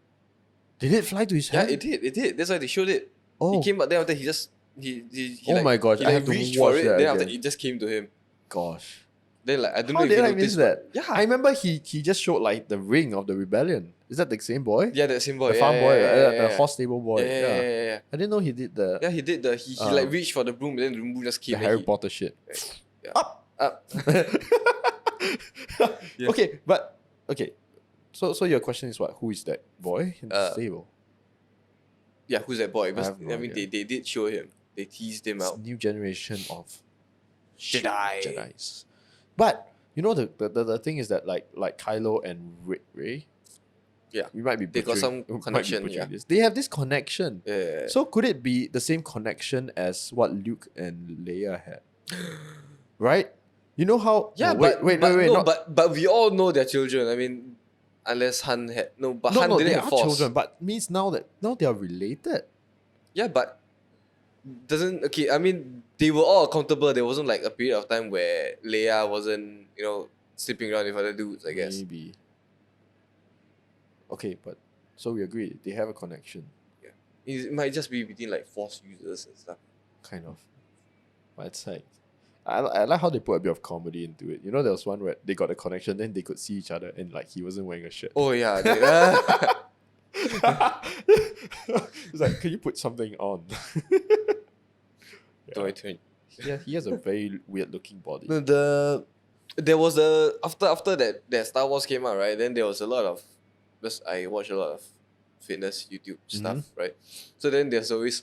Did it fly to his hand? Yeah, it did. That's why they showed it. Oh. He came out there after he just he Oh like, my gosh, he I like have to reached watch for it. that Then after again. it just came to him. Gosh. Then like I don't How know if did you I noticed, miss that? but- Yeah. I remember he just showed like the ring of the rebellion. Is that the same boy? Yeah, that same boy. The farm boy, the yeah. horse stable boy. Yeah. I didn't know he did the Yeah, he did he like reached for the broom and then the broom just came. the and Harry he- Potter shit. Yeah. Up. Yeah. Okay, but okay. So your question is what? Who is that boy in the stable? Yeah, who's that boy? Because, have no I mean, idea. they did show him. They teased him It's out. new generation of Jedi. Jedis. But you know the thing is that like Kylo and Ray, Yeah. we might be They got butchering- some we might be connection, butchering yeah. this. They have this connection. Yeah. So could it be the same connection as what Luke and Leia had? Right? You know how? Yeah, oh, wait, no, but we all know they're children. I mean, unless Han had but Han no, didn't they have are Force. children, but means now they are related. Yeah, but doesn't okay. I mean, they were all accountable. There wasn't like a period of time where Leia wasn't sleeping around with other dudes. I guess. Maybe. Okay, but so we agree they have a connection, It might just be between like Force users and stuff. kind of. But it's like I like how they put a bit of comedy into it. You know, there was one where they got a connection, then they could see each other, and like he wasn't wearing a shirt. Oh yeah. It's like, can you put something on? Do I turn? Yeah, he has a very weird looking body. No, there was after that Star Wars came out, right? Then there was a lot of because I watch a lot of fitness YouTube stuff, right? So then there's always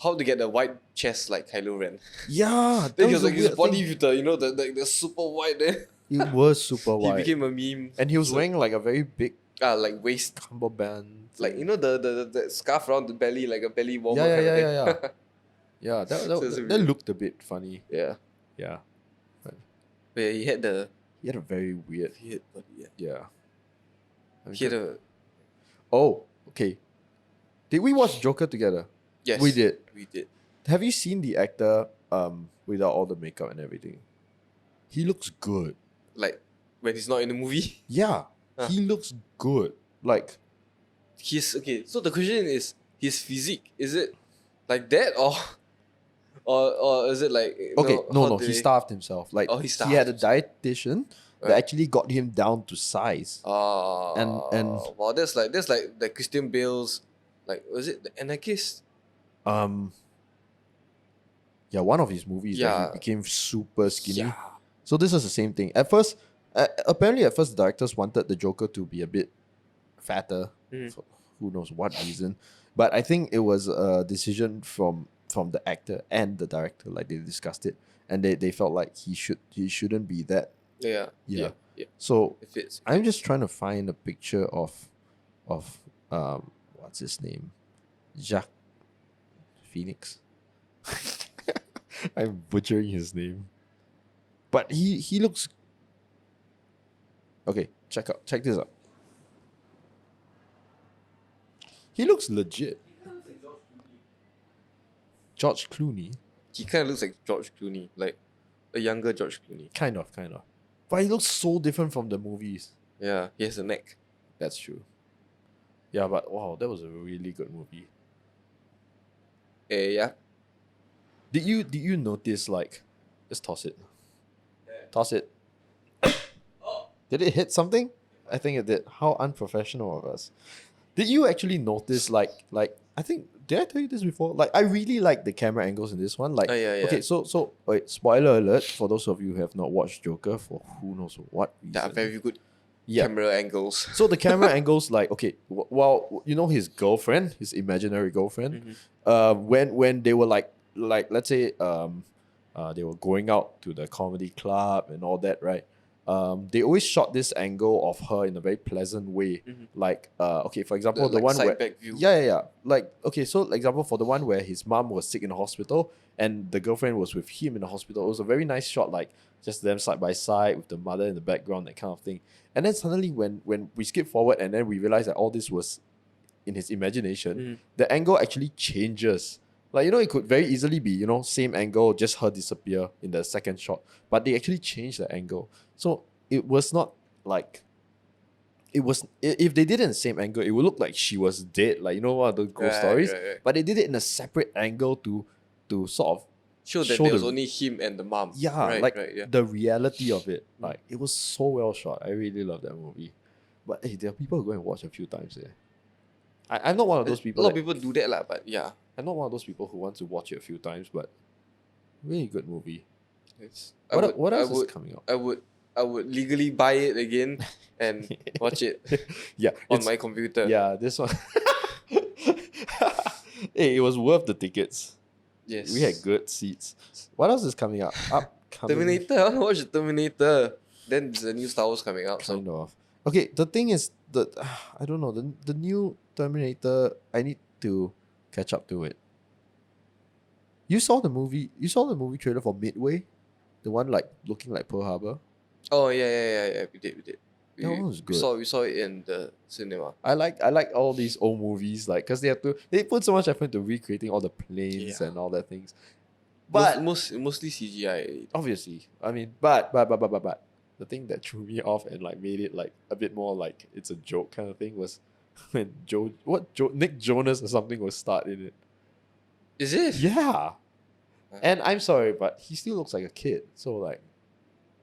how to get the white chest like Kylo Ren. Yeah, Then that he was was like a his weird body thing. with the super white there. It was super He wide, became a meme. and he was So- wearing like a very big like waist, cummerbund. like the scarf around the belly, like a belly warmer. Yeah, kind of thing. yeah. Yeah, So it's that weird. looked a bit funny. Yeah. Yeah, But yeah, he had the he had a very weird. body. Yeah. Yeah. I mean, He had a oh, okay. Did we watch Joker together? yes. We did. We did. Have you seen the actor without all the makeup and everything? He looks good. Like when he's not in the movie. Yeah, Huh. he looks good. Like He's okay. So the question is his physique. Is it like that or is it like okay, no, how he they- starved himself. Like Oh, he he had a starved dietitian that Right. actually got him down to size. Oh, And- wow, that's like the Christian Bale's like was it the Anarchist? Yeah, one of his movies that Yeah. he became super skinny. Yeah. So this is the same thing. At first, apparently at first the directors wanted the Joker to be a bit fatter, for who knows what reason. But I think it was a decision from the actor and the director. Like they discussed it, and they felt like he shouldn't be that. Yeah. Yeah. Yeah. So It fits. I'm just trying to find a picture of what's his name, Jacques Phoenix. I'm butchering his name, but he looks okay. Check this out. He looks legit. George Clooney, He kind of looks like George Clooney, like a younger George Clooney. kind of, but he looks so different from the movies. Yeah, he has a neck. That's true. Yeah, but wow, that was a really good movie. Yeah. Did you notice like just toss it? Toss it. Did it hit something? I think it did. How unprofessional of us. Did you actually notice like I think did I tell you this before? Like I really like the camera angles in this one. Like Oh, yeah, yeah. okay, so wait, spoiler alert for those of you who have not watched Joker for who knows what reason. There are very good Yeah. camera angles. So the camera angles, like okay, well, you know his girlfriend, his imaginary girlfriend. When they were like let's say they were going out to the comedy club and all that, right? They always shot this angle of her in a very pleasant way. Like okay, for example, the like one side where back view. yeah. Like okay, so example for the one where his mom was sick in the hospital and the girlfriend was with him in the hospital. It was a very nice shot, like just them side by side with the mother in the background, that kind of thing. And then suddenly when we skip forward and then we realize that all this was in his imagination, the angle actually changes. Like, you know, it could very easily be, you know, same angle, just her disappear in the second shot. But they actually changed the angle. So it was not like if they did it in the same angle, it would look like she was dead, like, you know, one of the ghost stories. Right. But they did it in a separate angle to sort of Show that show there was the- only him and the mom. yeah, right, like right, yeah. the reality of it. Like it was so well shot. I really love that movie. But hey, there are people who go and watch a few times there. I'm not one of those A people. lot of people do that, lah. But yeah, I'm not one of those people who want to watch it a few times, but really good movie. it's, What else is coming out? I would legally buy it again and watch it Yeah, on it's- my computer. yeah, this one. Hey, it was worth the tickets. Yes. We had good seats. What else is coming out? Upcoming. Terminator. I want to watch the Terminator. Then there's the new Star Wars coming out. So Kind of. Okay, the thing is that I don't know, the new Terminator, I need to catch up to it. You saw the movie trailer for Midway? The one like looking like Pearl Harbor? oh yeah. We did. That one was good. We saw it in the cinema. I like all these old movies, like because they put so much effort into recreating all the planes Yeah. and all that things. But Mostly CGI. obviously, I mean, but the thing that threw me off and like made it like a bit more like it's a joke kind of thing was when Nick Jonas or something was starred in it. Is it? Yeah. And I'm sorry, but he still looks like a kid. So like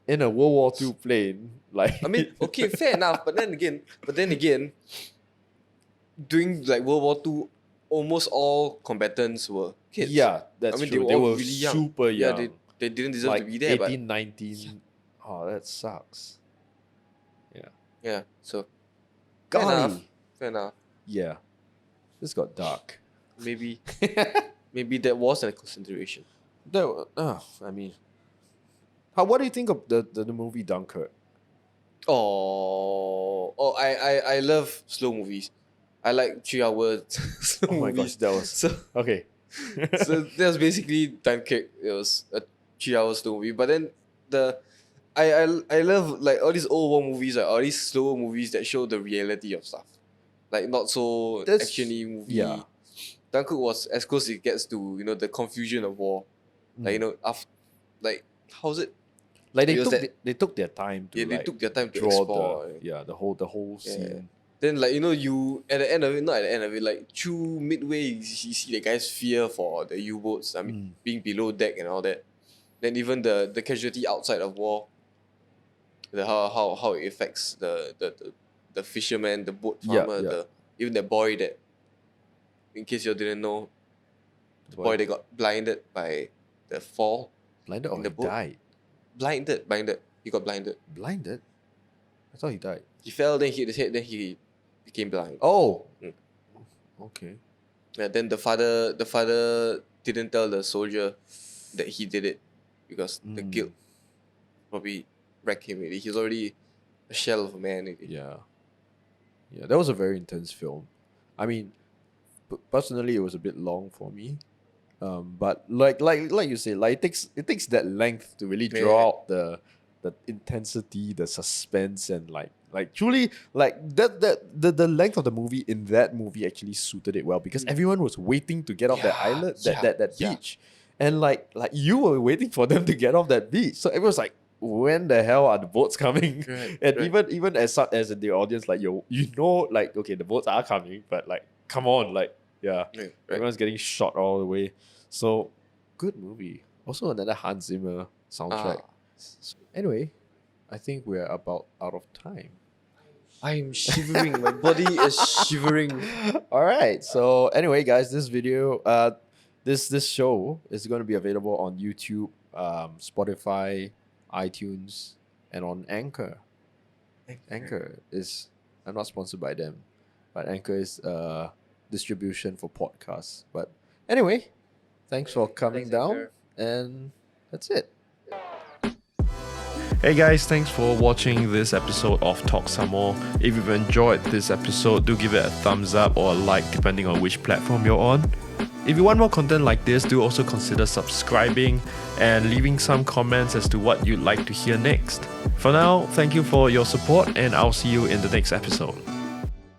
in a World War II plane, like I mean, okay, fair enough. But then again, during like World War II, almost all combatants were kids. yeah, that's I mean, true. they were all were really young. super Yeah, young. they didn't deserve like to be there. 18, 19. Oh, that sucks. But yeah, so Golly. fair enough. Yeah. This got dark. Maybe that was a consideration. I mean, what do you think of the movie Dunkirk? I love slow movies. I like 3 hour slow Oh my movies. gosh, that was So okay. so that was basically Dunkirk. It was a 3 hour slow movie. But then I love like all these old war movies, like all these slow movies that show the reality of stuff. Like not so That's- actiony movie. yeah. Dunkirk was as close as it gets to, you know, the confusion of war. Like, you know, after like how's it? Like it was they took their time to They like took their time to draw explore. the whole scene. Then like, you know, you at the end of it, not at the end of it, like through midway you see the guy's fear for the U-boats, I mean being below deck and all that. Then even the casualty outside of war, the how it affects the fisherman, the boat Yeah, farmer, yeah. even the boy that, in case you didn't know, the boy that got blinded by the fall. Blinded or in he the boat. died? Blinded. He got blinded. Blinded? I thought he died. He fell, then he hit his head, then he became blind. Oh. Mm. Okay. Yeah, then the father didn't tell the soldier that he did it because the guilt probably wrecked him already. He's already a shell of a man already. Yeah. Yeah, that was a very intense film. I mean, personally, it was a bit long for me. But like you say, like it takes that length to really draw Yeah. out the intensity, the suspense, and like truly like the length of the movie in that movie actually suited it well because everyone was waiting to get off that Yeah, island, yeah, that yeah. beach, and like you were waiting for them to get off that beach. So everyone's like, when the hell are the boats coming? Right, And right. even as in the audience, like you know, like okay, the boats are coming, but like come on, like yeah, Right. everyone's getting shot all the way. So good movie. Also another Hans Zimmer soundtrack. Ah. Anyway, I think we're about out of time. I'm shivering. My body is shivering. All right. So anyway, guys, this video, this show is going to be available on YouTube, Spotify, iTunes, and on Anchor. Anchor is, I'm not sponsored by them, but Anchor is distribution for podcasts. But anyway, thanks for coming Thanks, down, Anchor. and that's it. Hey guys, thanks for watching this episode of Talk Some More. If you've enjoyed this episode, do give it a thumbs up or a like depending on which platform you're on. If you want more content like this, do also consider subscribing and leaving some comments as to what you'd like to hear next. For now, thank you for your support and I'll see you in the next episode.